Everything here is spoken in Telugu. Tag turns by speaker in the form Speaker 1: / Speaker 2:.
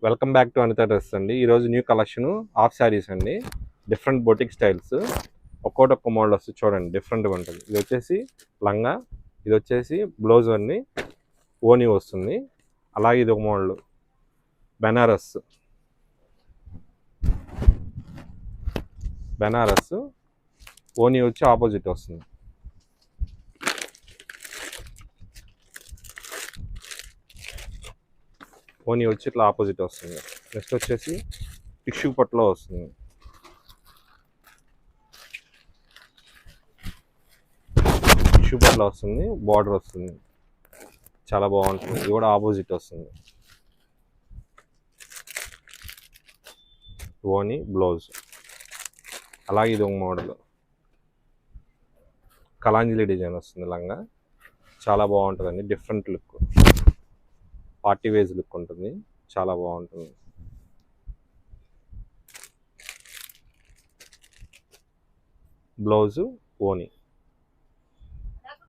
Speaker 1: Welcome back to Anitha dress అండి. ఈరోజు న్యూ కలెక్షన్ హాఫ్ శారీస్ అండి. డిఫరెంట్ బొటిక్ స్టైల్స్, ఒక్కొక్క మోడల్ వస్తుంది చూడండి, డిఫరెంట్గా ఉంటుంది. ఇది వచ్చేసి లంగా, ఇది వచ్చేసి బ్లౌజ్ అన్ని ఓనీ వస్తుంది. అలాగే ఇది ఒక మోడల్ బెనారస్ ఓనీ వచ్చి ఆపోజిట్ వస్తుంది. ఓనీ వచ్చి ఇట్లా ఆపోజిట్ వస్తుంది. నెక్స్ట్ వచ్చేసి టిష్యూ పట్టులో వస్తుంది. టిష్యూ పట్టులో వస్తుంది, బార్డర్ వస్తుంది, చాలా బాగుంటుంది. ఇది కూడా ఆపోజిట్ వస్తుంది. ఓనీ బ్లౌజ్. అలాగే ఇది ఒక మోడల్ కలాంజలి డిజైన్ వస్తుంది. లంగా చాలా బాగుంటుందండి. Different look, party wear look ఉంటుంది, చాలా బాగుంటుంది. బ్లౌజు ఓనీ.